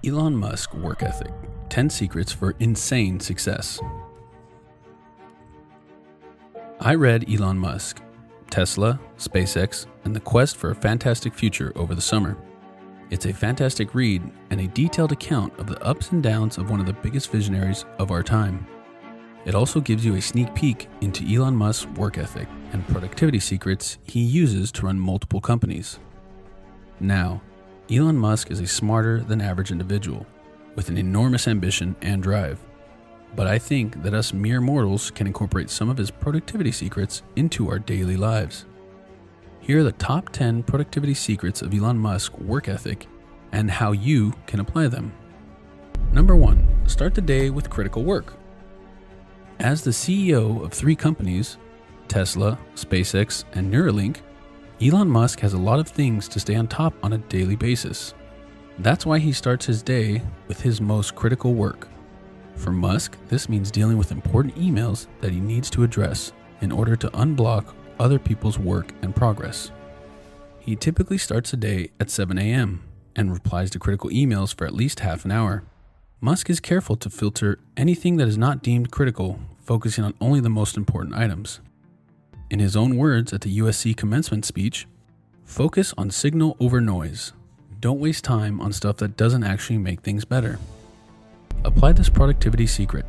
Elon Musk work ethic, 10 secrets for insane success. I read Elon Musk, Tesla, SpaceX, and the quest for a fantastic future over the summer. It's a fantastic read and a detailed account of the ups and downs of one of the biggest visionaries of our time. It also gives you a sneak peek into Elon Musk's work ethic and productivity secrets he uses to run multiple companies. Now, Elon Musk is a smarter than average individual with an enormous ambition and drive. But I think that us mere mortals can incorporate some of his productivity secrets into our daily lives. Here are the top 10 productivity secrets of Elon Musk's work ethic and how you can apply them. Number 1, start the day with critical work. As the CEO of 3 companies, Tesla, SpaceX, and Neuralink, Elon Musk has a lot of things to stay on top on a daily basis. That's why he starts his day with his most critical work. For Musk, this means dealing with important emails that he needs to address in order to unblock other people's work and progress. He typically starts the day at 7 a.m. and replies to critical emails for at least half an hour. Musk is careful to filter anything that is not deemed critical, focusing on only the most important items. In his own words at the USC commencement speech, focus on signal over noise. Don't waste time on stuff that doesn't actually make things better. Apply this productivity secret.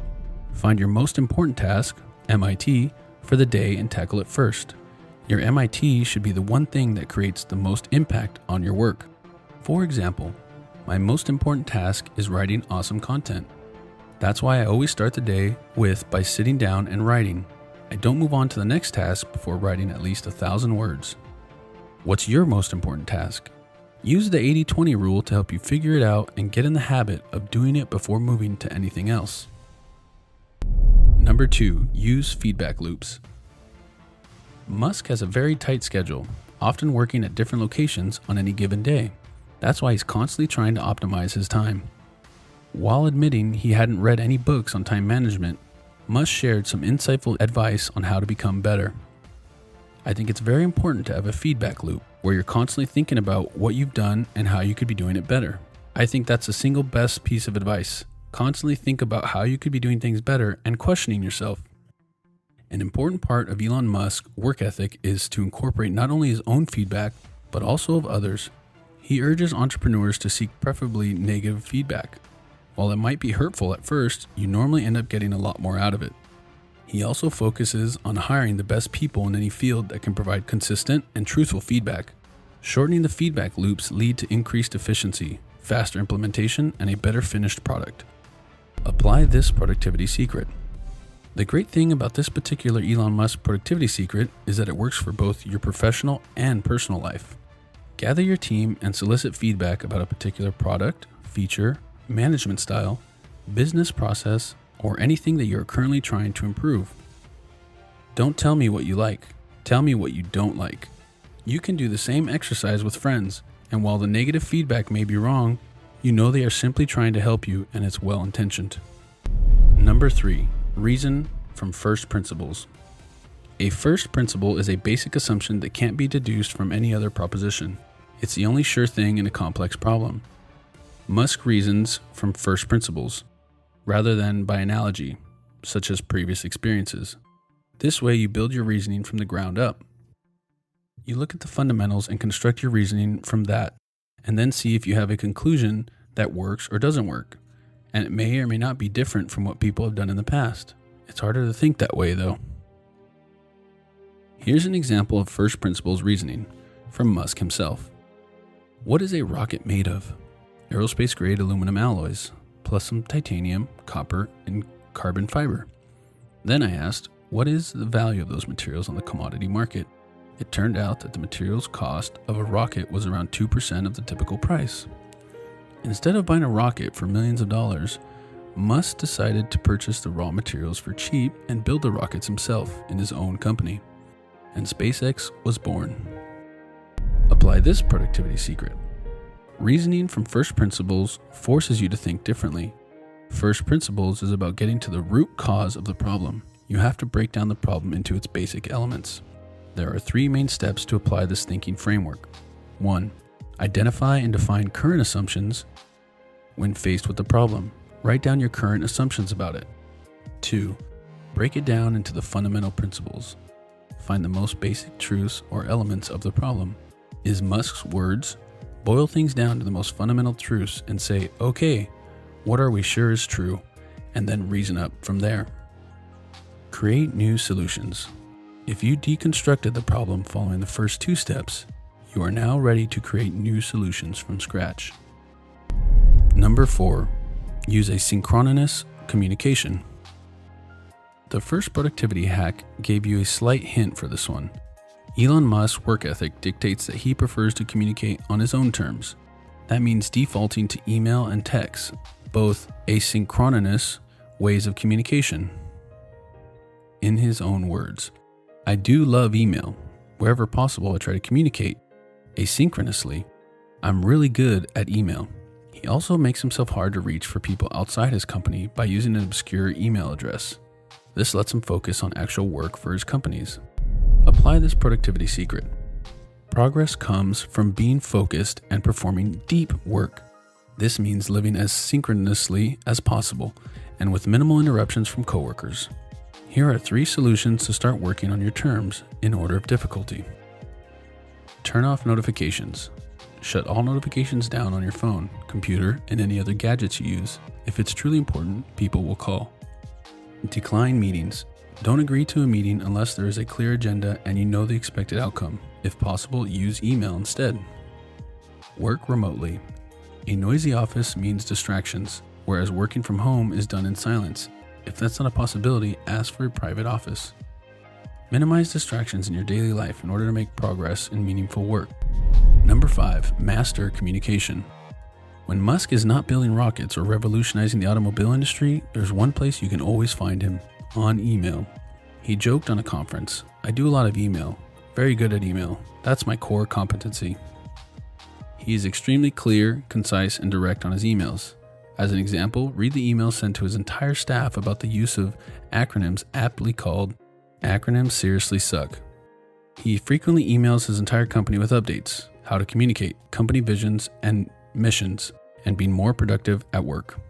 Find your most important task, MIT, for the day and tackle it first. Your MIT should be the one thing that creates the most impact on your work. For example, my most important task is writing awesome content. That's why I always start the day by sitting down and writing. I don't move on to the next task before writing at least 1,000 words. What's your most important task? Use the 80-20 rule to help you figure it out and get in the habit of doing it before moving to anything else. Number 2, use feedback loops. Musk has a very tight schedule, often working at different locations on any given day. That's why he's constantly trying to optimize his time. While admitting he hadn't read any books on time management, Musk shared some insightful advice on how to become better. I think it's very important to have a feedback loop where you're constantly thinking about what you've done and how you could be doing it better. I think that's the single best piece of advice. Constantly think about how you could be doing things better and questioning yourself. An important part of Elon Musk's work ethic is to incorporate not only his own feedback, but also of others. He urges entrepreneurs to seek preferably negative feedback. While it might be hurtful at first, you normally end up getting a lot more out of it. He also focuses on hiring the best people in any field that can provide consistent and truthful feedback. Shortening the feedback loops lead to increased efficiency, faster implementation, and a better finished product. Apply this productivity secret. The great thing about this particular Elon Musk productivity secret is that it works for both your professional and personal life. Gather your team and solicit feedback about a particular product, feature, management style, business process, or anything that you're currently trying to improve. Don't tell me what you like. Tell me what you don't like. You can do the same exercise with friends, and while the negative feedback may be wrong, you know they are simply trying to help you and it's well-intentioned. Number 3, reason from first principles. A first principle is a basic assumption that can't be deduced from any other proposition. It's the only sure thing in a complex problem. Musk reasons from first principles, rather than by analogy, such as previous experiences. This way you build your reasoning from the ground up. You look at the fundamentals and construct your reasoning from that, and then see if you have a conclusion that works or doesn't work. And it may or may not be different from what people have done in the past. It's harder to think that way though. Here's an example of first principles reasoning from Musk himself. What is a rocket made of? Aerospace grade aluminum alloys, plus some titanium, copper, and carbon fiber. Then I asked, what is the value of those materials on the commodity market? It turned out that the materials cost of a rocket was around 2% of the typical price. Instead of buying a rocket for millions of dollars, Musk decided to purchase the raw materials for cheap and build the rockets himself in his own company. And SpaceX was born. Apply this productivity secret. Reasoning from first principles forces you to think differently. First principles is about getting to the root cause of the problem. You have to break down the problem into its basic elements. There are 3 main steps to apply this thinking framework. 1. Identify and define current assumptions. When faced with a problem, write down your current assumptions about it. 2. Break it down into the fundamental principles. Find the most basic truths or elements of the problem. Is Musk's words? Boil things down to the most fundamental truths and say, okay, what are we sure is true? And then reason up from there. Create new solutions. If you deconstructed the problem following the first 2 steps, you are now ready to create new solutions from scratch. Number 4, use asynchronous communication. The first productivity hack gave you a slight hint for this one. Elon Musk's work ethic dictates that he prefers to communicate on his own terms. That means defaulting to email and text, both asynchronous ways of communication. In his own words, I do love email. Wherever possible, I try to communicate asynchronously. I'm really good at email. He also makes himself hard to reach for people outside his company by using an obscure email address. This lets him focus on actual work for his companies. Apply this productivity secret. Progress comes from being focused and performing deep work. This means living as synchronously as possible and with minimal interruptions from coworkers. Here are 3 solutions to start working on your terms in order of difficulty. Turn off notifications. Shut all notifications down on your phone, computer, and any other gadgets you use. If it's truly important, people will call. Decline meetings. Don't agree to a meeting unless there is a clear agenda and you know the expected outcome. If possible, use email instead. Work remotely. A noisy office means distractions, whereas working from home is done in silence. If that's not a possibility, ask for a private office. Minimize distractions in your daily life in order to make progress in meaningful work. Number 5, master communication. When Musk is not building rockets or revolutionizing the automobile industry, there's one place you can always find him: on email. He joked on a conference, I do a lot of email. Very good at email. That's my core competency. He is extremely clear, concise, and direct on his emails. As an example, read the email sent to his entire staff about the use of acronyms aptly called "Acronyms seriously suck." He frequently emails his entire company with updates, how to communicate, company visions and missions, and be more productive at work.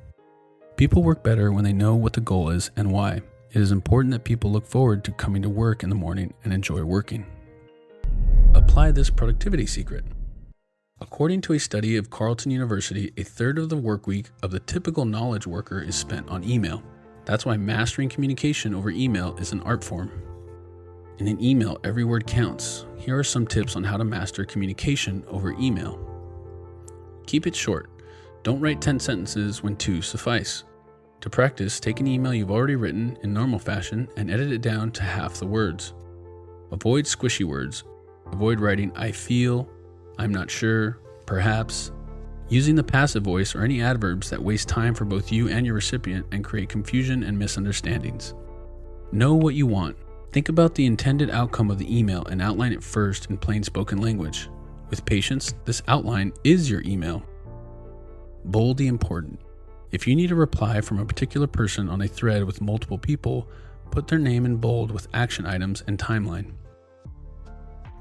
People work better when they know what the goal is and why. It is important that people look forward to coming to work in the morning and enjoy working. Apply this productivity secret. According to a study of Carleton University, 1/3 of the work week of the typical knowledge worker is spent on email. That's why mastering communication over email is an art form. In an email, every word counts. Here are some tips on how to master communication over email. Keep it short. Don't write 10 sentences when 2 suffice. To practice, take an email you've already written in normal fashion and edit it down to half the words. Avoid squishy words. Avoid writing I feel, I'm not sure, perhaps, using the passive voice or any adverbs that waste time for both you and your recipient and create confusion and misunderstandings. Know what you want. Think about the intended outcome of the email and outline it first in plain spoken language. With patience, this outline is your email. Bold the important. If you need a reply from a particular person on a thread with multiple people, put their name in bold with action items and timeline.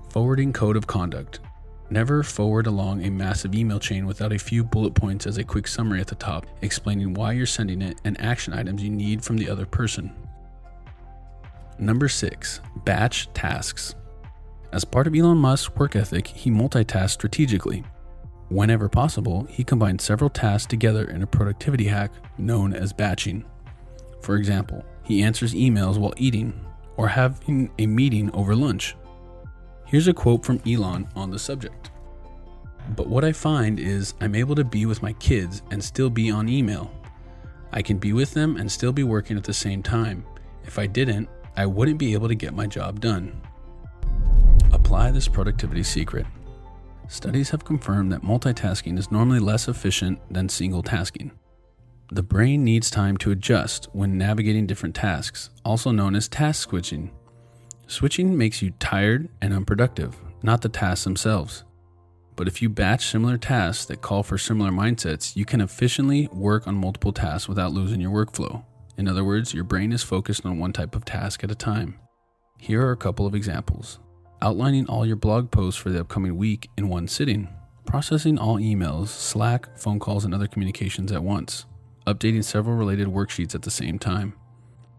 Forwarding code of conduct. Never forward along a massive email chain without a few bullet points as a quick summary at the top, explaining why you're sending it and action items you need from the other person. Number 6, batch tasks. As part of Elon Musk's work ethic, he multitasks strategically. Whenever possible, he combines several tasks together in a productivity hack known as batching. For example, he answers emails while eating or having a meeting over lunch. Here's a quote from Elon on the subject. But what I find is I'm able to be with my kids and still be on email. I can be with them and still be working at the same time. If I didn't, I wouldn't be able to get my job done. Apply this productivity secret. Studies have confirmed that multitasking is normally less efficient than single tasking. The brain needs time to adjust when navigating different tasks, also known as task switching. Switching makes you tired and unproductive, not the tasks themselves. But if you batch similar tasks that call for similar mindsets, you can efficiently work on multiple tasks without losing your workflow. In other words, your brain is focused on one type of task at a time. Here are a couple of examples. Outlining all your blog posts for the upcoming week in one sitting. processing all emails, Slack, phone calls, and other communications at once, updating several related worksheets at the same time.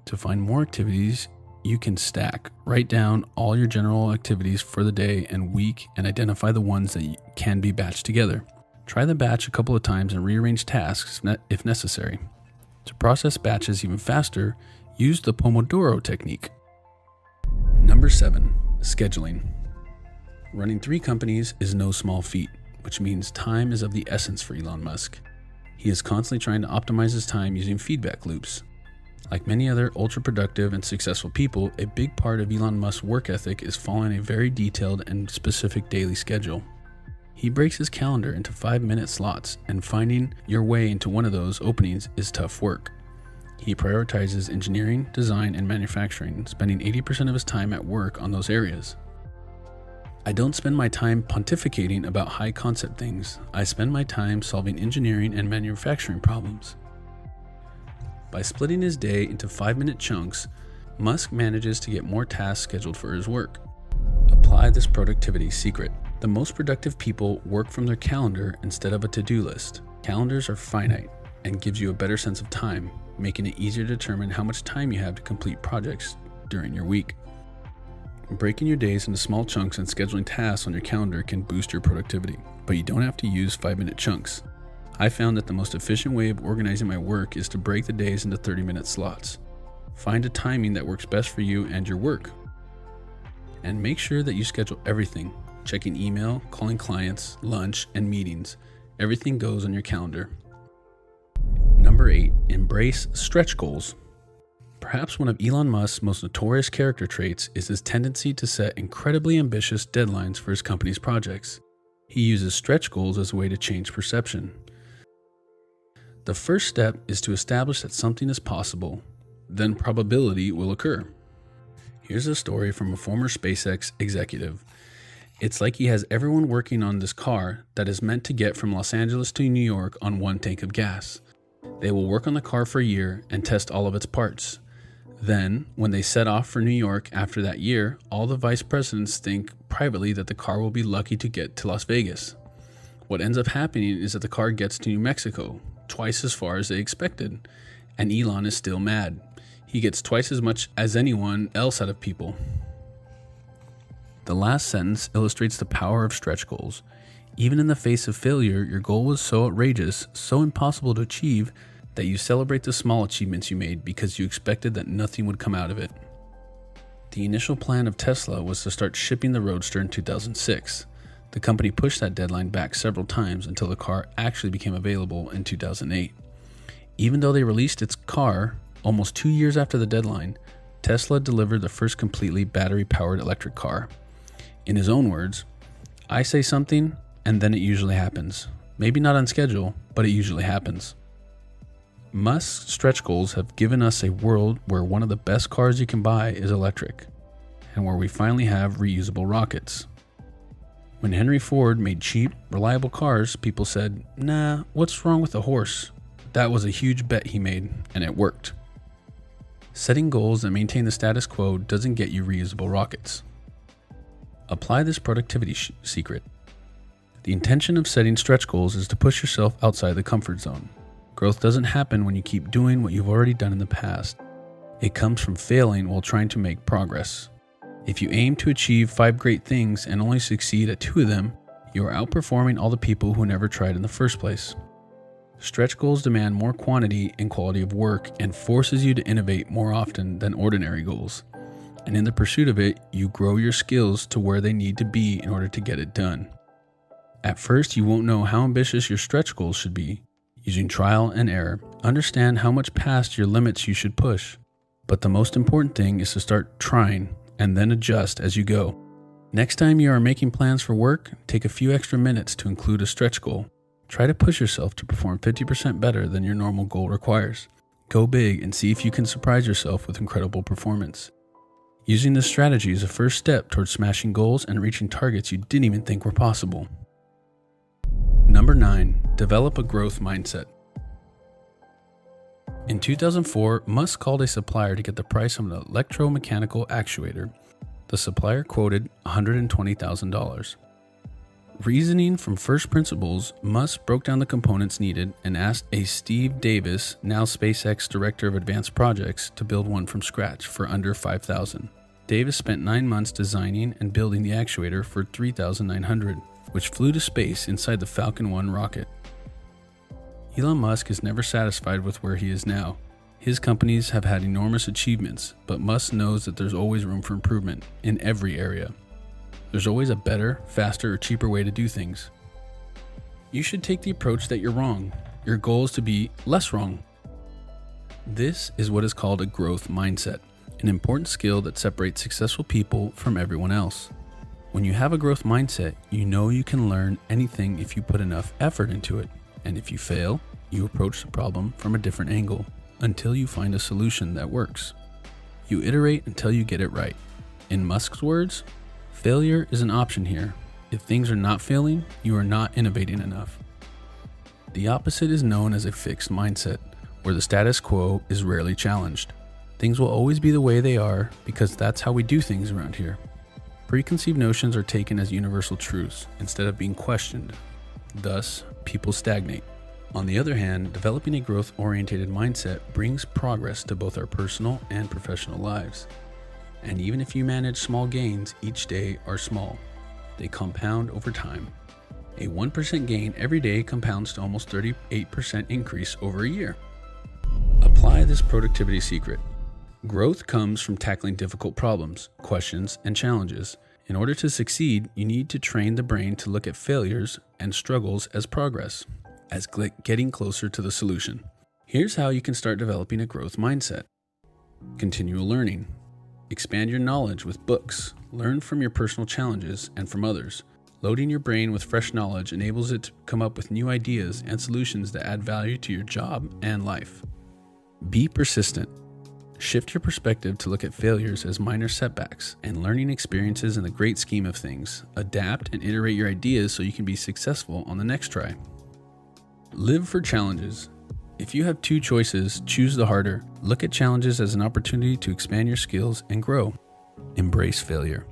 To find more activities, you can stack. Write down all your general activities for the day and week and identify the ones that can be batched together. Try the batch a couple of times and rearrange tasks if necessary. To process batches even faster, use the Pomodoro technique. Number 7, scheduling. Running 3 companies is no small feat, which means time is of the essence for Elon Musk. He is constantly trying to optimize his time using feedback loops. Like many other ultra-productive and successful people, a big part of Elon Musk's work ethic is following a very detailed and specific daily schedule. He breaks his calendar into 5-minute slots, and finding your way into one of those openings is tough work. He prioritizes engineering, design, and manufacturing, spending 80% of his time at work on those areas. I don't spend my time pontificating about high-concept things. I spend my time solving engineering and manufacturing problems. By splitting his day into 5-minute chunks, Musk manages to get more tasks scheduled for his work. Apply this productivity secret. The most productive people work from their calendar instead of a to-do list. Calendars are finite and gives you a better sense of time, making it easier to determine how much time you have to complete projects during your week. Breaking your days into small chunks and scheduling tasks on your calendar can boost your productivity, but you don't have to use 5-minute chunks. I found that the most efficient way of organizing my work is to break the days into 30-minute slots. Find a timing that works best for you and your work. And make sure that you schedule everything, checking email, calling clients, lunch, and meetings. Everything goes on your calendar. Number 8, embrace stretch goals. Perhaps one of Elon Musk's most notorious character traits is his tendency to set incredibly ambitious deadlines for his company's projects. He uses stretch goals as a way to change perception. The first step is to establish that something is possible, then probability will occur. Here's a story from a former SpaceX executive. It's like he has everyone working on this car that is meant to get from Los Angeles to New York on 1 tank of gas. They will work on the car for a year and test all of its parts. Then, when they set off for New York after that year, all the vice presidents think privately that the car will be lucky to get to Las Vegas. What ends up happening is that the car gets to New Mexico, twice as far as they expected, and Elon is still mad. He gets twice as much as anyone else out of people. The last sentence illustrates the power of stretch goals. Even in the face of failure, your goal was so outrageous, so impossible to achieve, that you celebrate the small achievements you made because you expected that nothing would come out of it. The initial plan of Tesla was to start shipping the Roadster in 2006. The company pushed that deadline back several times until the car actually became available in 2008. Even though they released its car almost 2 years after the deadline, Tesla delivered the first completely battery-powered electric car. In his own words, "I say something, and then it usually happens. Maybe not on schedule, but it usually happens." Musk's stretch goals have given us a world where one of the best cars you can buy is electric, and where we finally have reusable rockets. When Henry Ford made cheap, reliable cars, people said, "Nah, what's wrong with a horse?" That was a huge bet he made, and it worked. Setting goals that maintain the status quo doesn't get you reusable rockets. Apply this productivity secret. The intention of setting stretch goals is to push yourself outside the comfort zone. Growth doesn't happen when you keep doing what you've already done in the past. It comes from failing while trying to make progress. If you aim to achieve 5 great things and only succeed at 2 of them, you are outperforming all the people who never tried in the first place. Stretch goals demand more quantity and quality of work and forces you to innovate more often than ordinary goals. And in the pursuit of it, you grow your skills to where they need to be in order to get it done. At first, you won't know how ambitious your stretch goals should be. Using trial and error, understand how much past your limits you should push. But the most important thing is to start trying and then adjust as you go. Next time you are making plans for work, take a few extra minutes to include a stretch goal. Try to push yourself to perform 50% better than your normal goal requires. Go big and see if you can surprise yourself with incredible performance. Using this strategy is a first step towards smashing goals and reaching targets you didn't even think were possible. Number 9, develop a growth mindset. In 2004, Musk called a supplier to get the price of an electromechanical actuator. The supplier quoted $120,000. Reasoning from first principles, Musk broke down the components needed and asked a Steve Davis, now SpaceX Director of Advanced Projects, to build one from scratch for under $5,000. Davis spent 9 months designing and building the actuator for $3,900, which flew to space inside the Falcon 1 rocket. Elon Musk is never satisfied with where he is now. His companies have had enormous achievements, but Musk knows that there's always room for improvement in every area. There's always a better, faster, or cheaper way to do things. You should take the approach that you're wrong. Your goal is to be less wrong. This is what is called a growth mindset, an important skill that separates successful people from everyone else. When you have a growth mindset, you know you can learn anything if you put enough effort into it. And if you fail, you approach the problem from a different angle until you find a solution that works. You iterate until you get it right. In Musk's words, failure is an option here. If things are not failing, you are not innovating enough. The opposite is known as a fixed mindset, where the status quo is rarely challenged. Things will always be the way they are because that's how we do things around here. Preconceived notions are taken as universal truths instead of being questioned. Thus, people stagnate. On the other hand, developing a growth-oriented mindset brings progress to both our personal and professional lives. And even if you manage small gains, each day are small. They compound over time. A 1% gain every day compounds to almost 38% increase over a year. Apply this productivity secret. Growth comes from tackling difficult problems, questions, and challenges. In order to succeed, you need to train the brain to look at failures and struggles as progress, as getting closer to the solution. Here's how you can start developing a growth mindset. Continual learning. Expand your knowledge with books. Learn from your personal challenges and from others. Loading your brain with fresh knowledge enables it to come up with new ideas and solutions that add value to your job and life. Be persistent. Shift your perspective to look at failures as minor setbacks and learning experiences in the great scheme of things. Adapt and iterate your ideas so you can be successful on the next try. Live for challenges. If you have two choices, choose the harder. Look at challenges as an opportunity to expand your skills and grow. Embrace failure.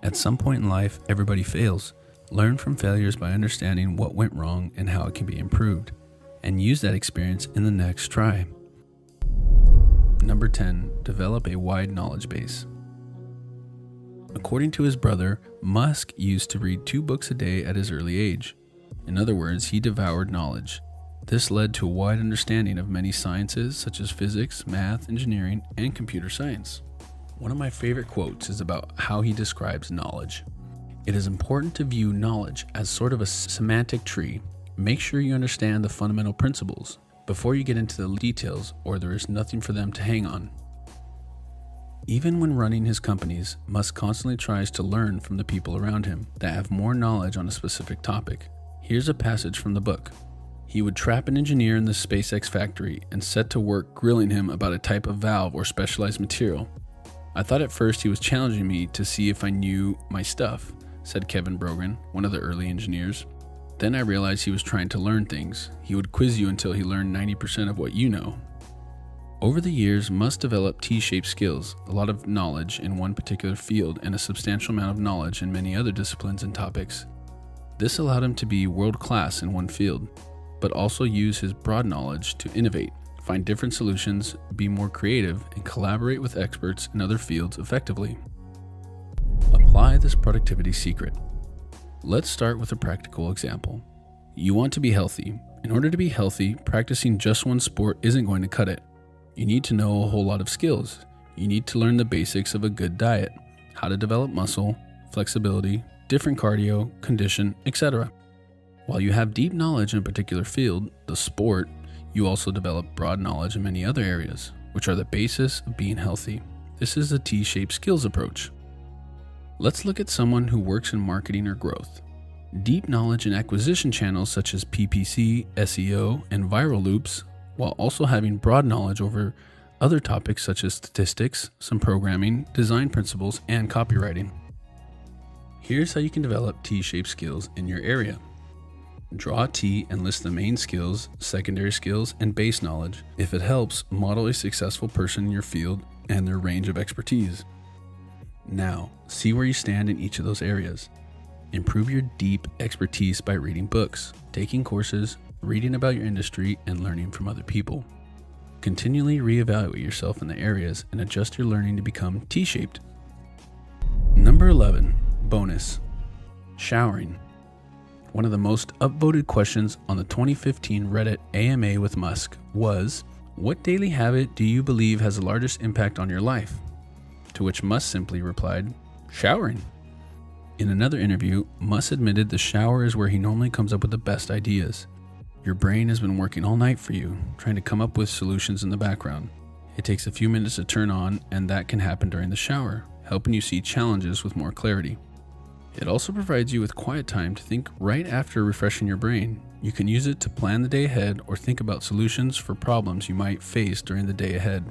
At some point in life, everybody fails. Learn from failures by understanding what went wrong and how it can be improved, and use that experience in the next try. Number 10, develop a wide knowledge base. According to his brother, Musk used to read 2 books a day at his early age. In other words, he devoured knowledge. This led to a wide understanding of many sciences such as physics, math, engineering, and computer science. One of my favorite quotes is about how he describes knowledge. It is important to view knowledge as sort of a semantic tree. Make sure you understand the fundamental principles before you get into the details, or there is nothing for them to hang on. Even when running his companies, Musk constantly tries to learn from the people around him that have more knowledge on a specific topic. Here's a passage from the book. He would trap an engineer in the SpaceX factory and set to work grilling him about a type of valve or specialized material. I thought at first he was challenging me to see if I knew my stuff, said Kevin Brogan, one of the early engineers. Then I realized he was trying to learn things. He would quiz you until he learned 90% of what you know. Over the years, Musk developed T-shaped skills, a lot of knowledge in one particular field and a substantial amount of knowledge in many other disciplines and topics. This allowed him to be world-class in one field, but also use his broad knowledge to innovate, find different solutions, be more creative, and collaborate with experts in other fields effectively. Apply this productivity secret. Let's start with a practical example. You want to be healthy. In order to be healthy, practicing just one sport isn't going to cut it. You need to know a whole lot of skills. You need to learn the basics of a good diet, how to develop muscle, flexibility, different cardio, condition, etc. While you have deep knowledge in a particular field, the sport, you also develop broad knowledge in many other areas, which are the basis of being healthy. This is the T-shaped skills approach. Let's look at someone who works in marketing or growth. Deep knowledge in acquisition channels such as PPC, SEO, and viral loops, while also having broad knowledge over other topics such as statistics, some programming, design principles, and copywriting. Here's how you can develop T-shaped skills in your area. Draw a T and list the main skills, secondary skills, and base knowledge. If it helps, model a successful person in your field and their range of expertise. Now, see where you stand in each of those areas. Improve your deep expertise by reading books, taking courses, reading about your industry, and learning from other people. Continually reevaluate yourself in the areas and adjust your learning to become T-shaped. Number 11, bonus, showering. One of the most upvoted questions on the 2015 Reddit AMA with Musk was, what daily habit do you believe has the largest impact on your life? To which Musk simply replied, showering. In another interview, Musk admitted the shower is where he normally comes up with the best ideas. Your brain has been working all night for you, trying to come up with solutions in the background. It takes a few minutes to turn on, and that can happen during the shower, helping you see challenges with more clarity. It also provides you with quiet time to think right after refreshing your brain. You can use it to plan the day ahead or think about solutions for problems you might face during the day ahead.